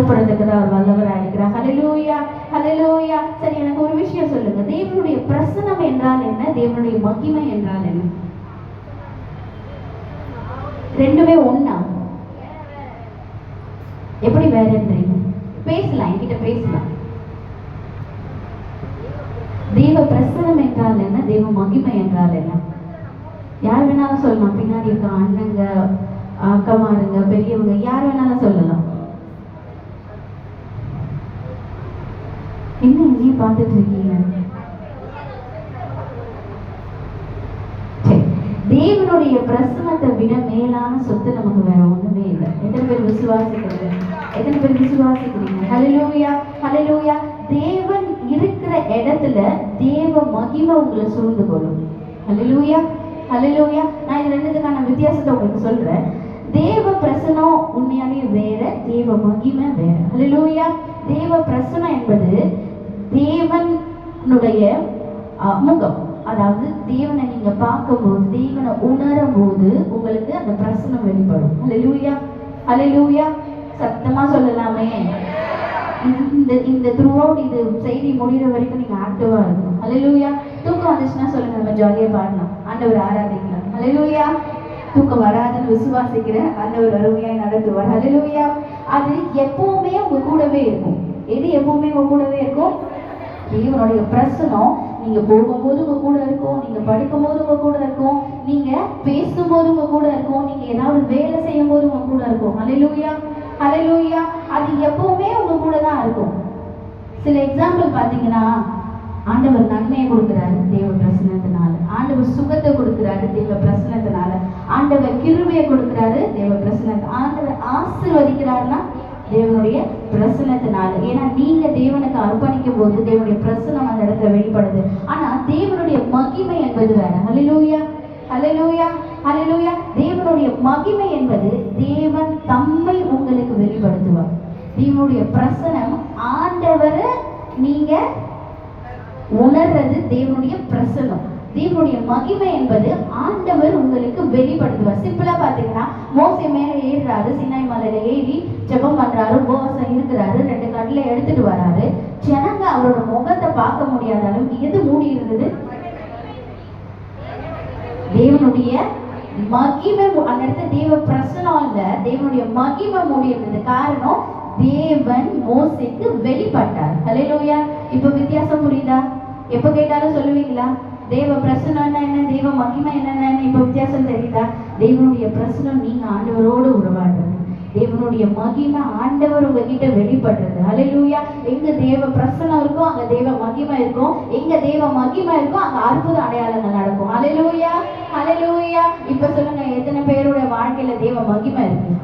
அவர் வல்லவராக இருக்கிறார். ஹல்லேலூயா, ஹல்லேலூயா. சரி, எனக்கு ஒரு விஷயம் சொல்லுங்க. தேவனுடைய பிரசன்னம் என்றால் என்ன? தேவனுடைய மகிமை என்றால் என்ன? ரெண்டுமே ஒண்ணா? எப்படி வேறன்றீங்க? பேசலாம், என்கிட்ட பேசலாம். தேவ பிரசன்னம் என்றால் என்ன? தேவ மகிமை என்றால் என்ன? யார் வேணாலும் சொல்லலாம். பின்னாடி இருக்க அண்ணங்க, அக்கமாருங்க, பெரியவங்க, யார் வேணாலும் சொல்லலாம். என்ன இங்கே பார்த்துட்டு இருக்கீங்க? தேவனுடைய பிரசன்னத்தை விட மேலான சொத்து நமக்கு வேற ஒண்ணுமே இல்லை. எத்தனை பேர் விசுவாசிக்கிறது? எத்தனை பேர் விசுவாசிக்கிறீங்க? ஹல்லேலூயா, ஹல்லேலூயா. தேவன் இருக்கிற இடத்துல தேவ மகிமை உங்களை சூழ்ந்து கொள்ளும். ஹல்லேலூயா, ஹல்லேலூயா. நான் இது ரெண்டுத்துக்கான வித்தியாசத்தை உங்களுக்கு சொல்றேன். தேவ பிரசனம் உண்மையாலே வேற, தேவ மகிமை வேற. ஹல்லேலூயா. தேவ பிரசனம் என்பது தேவனுடைய முகம். அதாவது தேவனை நீங்க பார்க்கும்போது, தேவனை உணரும் போது உங்களுக்கு அந்த பிரசனம் வெளிப்படும். ஹல்லேலூயா, ஹல்லேலூயா. சத்தமா சொல்லலாமே. இந்த த்ரூ அவுட் இது செய்தி முடிகிற வரைக்கும் நீங்க ஆக்டிவா இருக்கணும். ஹல்லேலூயா. தூக்கம் வந்துச்சுன்னா சொல்லுங்க, நம்ம ஜாலியா பாடலாம், ஆண்டவர் ஆராதிக்கலாம். ஹல்லேலூயா. தூக்கம் வராதுன்னு விசுவாசிக்கிற ஆண்டவர் அருமையாய் நடத்துவார். ஹல்லேலூயா. அது எப்பவுமே உங்க கூடவே இருக்கும். எது எப்பவுமே உங்க கூடவே இருக்கும்? தேவனுடைய பிரசனம். நீங்க போகும்போது உங்க கூட இருக்கும், நீங்க படிக்கும் போது உங்க கூட இருக்கும், நீங்க பேசும்போது உங்க கூட இருக்கும், நீங்க ஏதாவது வேலை செய்யும் போது உங்க கூட இருக்கும். ஹல்லேலூயா, ஹல்லேலூயா. அது எப்பவுமே உங்க கூட தான் இருக்கும். சில எக்ஸாம்பிள் பாத்தீங்கன்னா, ஆண்டவர் நன்மையை கொடுக்கிறாரு தேவ பிரசனத்தினால, ஆண்டவர் சுகத்தை கொடுக்கிறாரு தேவ பிரசனத்தினால, ஆண்டவர் கிருபையை கொடுக்கிறாரு தேவ பிரசனத்தை, ஆண்டவர் ஆசீர்வதிக்கிறாருன்னா தேவனுடைய பிரசனத்தினால. ஏன்னா நீங்க தேவனுக்கு அர்ப்பணிக்கும் போது தேவனுடைய பிரசனம் அந்த இடத்துல வெளிப்படுது. ஆனா தேவனுடைய மகிமை என்பது வேற. ஹல்லேலூயா, ஹல்லேலூயா, ஹல்லேலூயா. தேவனுடைய மகிமை என்பது தேவன் தம்மை உங்களுக்கு வெளிப்படுத்துவார். தேவனுடைய பிரசனம், ஆண்டவரை நீங்க உணர்றது தேவனுடைய பிரசனம். தேவனுடைய மகிமை என்பது ஆண்டவர் உங்களுக்கு வெளிப்படுத்துவார். சிம்பிளா பாத்தீங்கன்னா, மோசே மேல ஏறுறாரு, சினாய் மலையில ஏறி ஜெபம் பண்றாரு, உபவாசம் இருக்கிறாரு, 2 கல்ல எடுத்துட்டு வராரு. ஜனங்க அவரோட முகத்தை பார்க்க முடியாத அளவுக்கு எது மூடி இருந்தது? தேவனுடைய மகிமை. அந்த இடத்துல தேவ பிரசனம் இல்ல, தேவனுடைய மகிமை மூடி இருந்தது. காரணம், தேவன் மோசேக்கு வெளிப்பட்டார். ஹல்லேலூயா. இப்ப வித்தியாசம் புரியுதா? எப்ப கேட்டாலும் சொல்லுவீங்களா தேவ பிரசனம் என்ன, தேவ மகிமை என்னன்னு? இப்ப வித்தியாசம் தெரியுதா? தேவனுடைய பிரசனம் நீங்க ஆண்டவரோடு உறவாடுறது, தேவனுடைய மகிமை ஆண்டவர் உங்ககிட்ட வெளிப்படுறது. ஹல்லேலூயா. எங்க தேவ பிரசனம் இருக்கோ அங்க தேவ மகிமை இருக்கும், எங்க தேவ மகிமை இருக்கோ அங்க அற்புத அடையாளங்கள் நடக்கும். ஹல்லேலூயா, ஹல்லேலூயா. இப்ப சொல்லுங்க, எத்தனை பேருடைய வாழ்க்கையில தேவ மகிமை இருக்கு?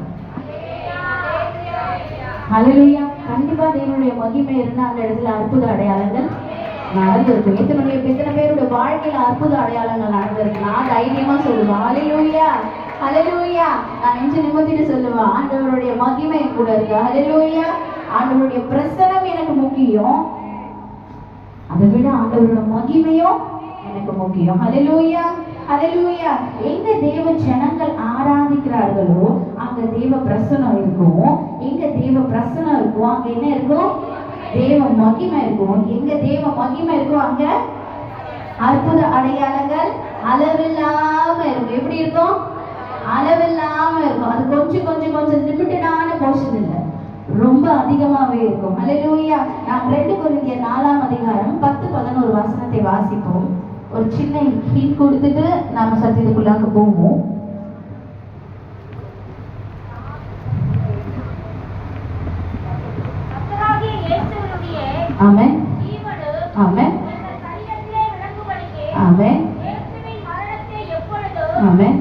ஹல்லேலூயா. கண்டிப்பா தேவனுடைய மகிமை இருந்தா அந்த இடத்துல அற்புத அடையாளங்கள் நடந்திருக்கும். எத்தனை பேருடைய வாழ்க்கையில அற்புத அடையாளங்கள் நடந்திருக்கு? நான் தைரியமா சொல்லுவேன், ஹல்லேலூயா, ஹல்லேலூயா. நான் நெஞ்சு நிமிர்த்திட்டு சொல்லுவேன், ஆண்டவருடைய மகிமை கூட இருக்கு. ஹல்லேலூயா. ஆண்டவருடைய பிரசனம் எனக்கு முக்கியம், அதை விட ஆண்டவரோட மகிமையும் எனக்கு முக்கியம். ஹல்லேலூயா, ஹல்லேலூயா. எங்க தேவ ஜனங்கள் ஆராதிக்கிறார்களோ அங்க தேவ பிரசனம் இருக்கும். எங்க தேவ பிரசனம் இருக்கும் அங்க என்ன இருக்கும்? தேவ மகிமை இருக்கும். எங்க தேவ மகிமை இருக்கும் அங்க அற்புத அடையாளங்கள் அளவில்லாம இருக்கும். எப்படி இருக்கும்? அளவில்லாம இருக்கும். அது கொஞ்சம் லிமிட்டடான போர்ஷன் இல்லை, ரொம்ப அதிகமாவே இருக்கும். ஹல்லேலூயா. நாம் 2 கொரிந்தியர் 4ஆம் அதிகாரம் 10-11 வசனத்தை வாசிப்போம். ஒரு சின்ன ஹிண்ட் கொடுத்துட்டு நாம சத்தியத்துக்குள்ளாக போவோம். ஆமென், ஆமென், ஆமென், ஆமென்,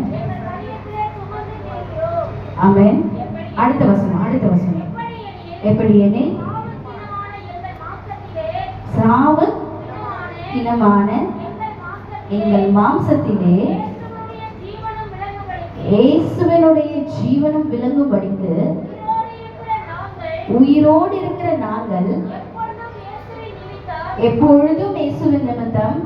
ஆமென். அடுத்த வசனம், அடுத்த வசனம். எப்படி எனில் சாவு இனமான எங்கள் மாம்சத்திலே இயேசுவினுடைய ஜீவனும் விளங்கும்படிக்கு உயிரோடு இருக்கிற நாங்கள் எப்பொழுதும் இயேசுவின் நிமித்தம்.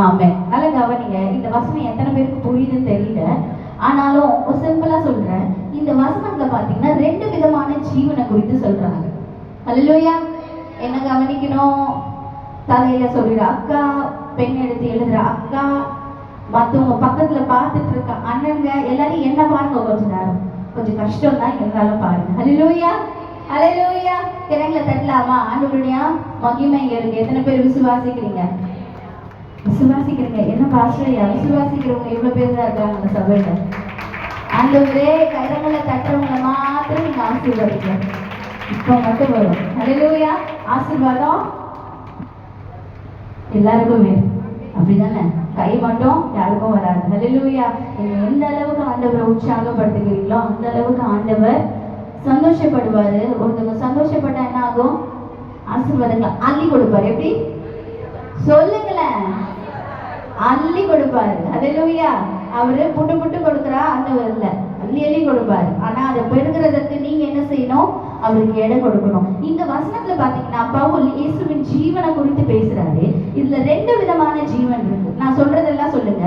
ஆமென். நல்லா கவனிங்க. இந்த வசனம் எத்தனை பேருக்கு புரியுதுன்னு தெரியல, ஆனாலும் ஒரு சிம்பிளா சொல்றேன். இந்த வசனத்துல பாத்தீங்கன்னா 2 விதமான ஜீவனை குறித்து சொல்றாங்க. ஹல்லேலூயா. என்ன கவனிக்கணும்? தலையில சொல்லிட அக்கா, பெண் எடுத்து எழுதுற அக்கா, மற்றவங்க பக்கத்துல பார்த்துட்டு இருக்க அண்ணங்க எல்லாரும் என்ன பாருங்க. கொஞ்ச நேரம் கொஞ்சம் கஷ்டம் தான் இருந்தாலும் பாருங்க. ஹல்லேலூயா, ஹல்லேலூயா. கிரங்களை தட்டலாமா? ஆண்டவருடைய மகிமை இங்க இருக்கு. எத்தனை பேர் விசுவாசிக்கிறீங்க? விசுவாசிக்கிறீங்க? என்ன பாஸ்டர், விசுவாசிக்கிறவங்க இவ்வளவு பேர் தான் இருக்காங்க அந்த சபையில. ஆண்டவரே, கரங்களை தட்டுறவங்களை மாத்திரம் நீங்க ஆசீர்வதிங்க. இப்ப மட்டும் வரும். ஹல்லேலூயா. ஆசீர்வாதம் எல்லாருக்கும் வேணும், அப்படிதானே? கை மட்டும் யாருக்கும் வராது. ஹல்லேலூயா. நீங்க எந்த அளவுக்கு ஆண்டவரை உற்சாகப்படுத்துகிறீங்களோ அந்த அளவுக்கு ஆண்டவர் சந்தோஷப்படுவாரு. ஒருத்தவங்க சந்தோஷப்பட்டா என்ன ஆகும்? ஆசீர்வாதங்களை அள்ளி கொடுப்பாரு. எப்படி சொல்லுங்களேன்? அள்ளி கொடுப்பாரு. ஹல்லேலூயா. அவரு புட்டு புட்டு கொடுக்குறா ஆண்டவர் இல்ல, அள்ளி அள்ளி கொடுப்பாரு. ஆனா அதை பெறுகிறதுக்கு நீங்க என்ன செய்யணும்? அவருக்கு இடம் கொடுக்கணும். இந்த வசனத்துல பாத்தீங்கன்னா பவுல் இயேசுவின் ஜீவனை குறித்து பேசுறாரு. இதுல 2 விதமான ஜீவன் இருக்கு. நான் சொல்றதெல்லாம் சொல்லுங்க.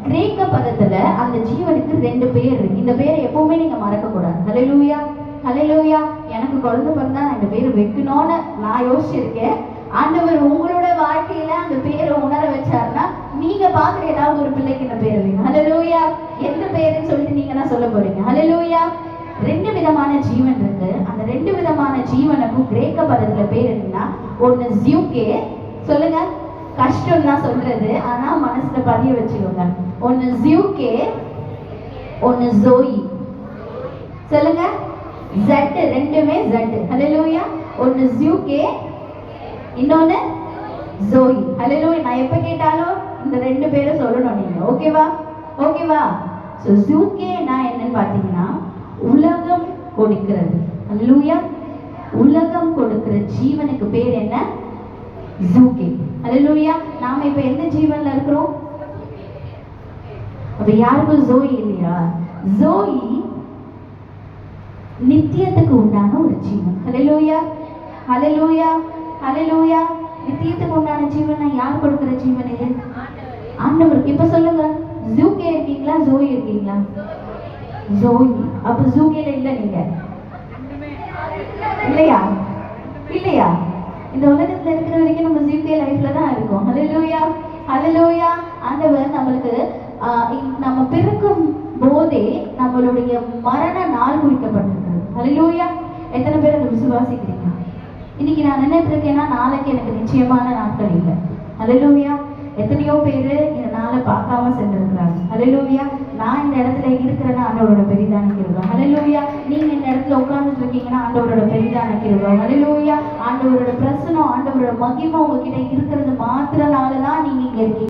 கிரேக்க பதத்துல அந்த ஜீவனுக்கு 2 பேர் இருக்கு. இந்த பேரை எப்பவுமே நீங்க மறக்க கூடாது. ஹல்லேலூயா, ஹல்லேலூயா. எனக்கு குழந்தை பிறந்தா நான் இந்த பேரை வைக்கணும்னு நான் யோசிச்சிருக்கேன். ஆண்டவர் உங்களோட வாழ்க்கையில அந்த பேரை உணர வச்சாருன்னா நீங்க பாக்குற ஏதாவது ஒரு பிள்ளைக்கு இந்த பேர் வைங்க. ஹல்லேலூயா. எந்த பேருன்னு சொல்லிட்டு நீங்க தான் சொல்ல போறீங்க. ஹல்லேலூயா. 2 விதமான ஜீவன் இருக்கு. அந்த 2 விதமான ஜீவனுக்கும் கிரேக்க பதத்துல பேர் என்னன்னா, ஒன்னு ஜியூகே. சொல்லுங்க, கஷ்டம் தான் சொல்றது, ஆனா மனசுல பதிய வச்சுக்கோங்க. ஒன்னு ஜியூகே, ஒன்னு ஜோயி. சொல்லுங்க, ஜட். ரெண்டுமே ஜட். ஹல்லேலூயா. ஒன்னு ஜியூகே, இன்னொன்னு ஜோயி. ஹல்லேலூயா. நான் எப்ப கேட்டாலும் இந்த 2 பேரும் சொல்லணும் நீங்க. ஓகேவா? ஓகேவா? சோ ஜியூகே நான் என்னன்னு பாத்தீங்கன்னா உலகம் கொடுக்கிறது. ஹல்லேலூயா. உலகம் கொடுக்கிற ஜீவனுக்கு பேர் என்ன? ஜூகே. ஹல்லேலூயா. நாம இப்ப எந்த ஜீவன்ல இருக்கிறோம்? அப்ப யாருக்கும் ஜோயி இல்லையா? ஜோயி நித்தியத்துக்கு உண்டான ஒரு ஜீவன். ஹல்லேலூயா, ஹல்லேலூயா, ஹல்லேலூயா. நித்தியத்துக்கு உண்டான ஜீவன் யார் கொடுக்கிற ஜீவன் இது? ஆண்டவர். இப்ப சொல்லுங்க, ஜூகே இருக்கீங்களா ஜோயி இருக்கீங்களா? ஜோயி. அப்ப ஜூகேல இல்ல நீங்க இல்லையா? இல்லையா? இந்த உலகத்துல இருக்கிற வரைக்கும் நம்ம ஜூகே லைஃப்ல தான் இருக்கோம். ஹல்லேலூயா, ஹல்லேலூயா. ஆண்டவர் நம்மளுக்கு நம்ம பிறக்கும் போதே நம்மளுடைய மரண நாள் குறிக்கப்பட்டிருக்கிறது. ஹல்லேலூயா. எத்தனை பேர் அதை விசுவாசிக்கிறீங்க? இன்னைக்கு நான் நின்றுட்டு இருக்கேன்னா நாளைக்கு எனக்கு நிச்சயமான நாட்கள் இல்லை. ஹல்லேலூயா. எத்தனையோ பேரு இந்த நாளை பார்க்காம சென்றிருக்கிறாங்க. ஹல்லேலூயா. நான் இந்த இடத்துல இருக்கிறேன்னா ஆண்டவரோட பெரிதான கிருபை. ஹல்லேலூயா. நீங்க இந்த இடத்துல உட்கார்ந்துட்டு இருக்கீங்கன்னா ஆண்டவரோட பெரிதான கிருபை. ஹல்லேலூயா. ஆண்டவரோட பிரசனம், ஆண்டவரோட மகிமை உங்ககிட்ட இருக்கு.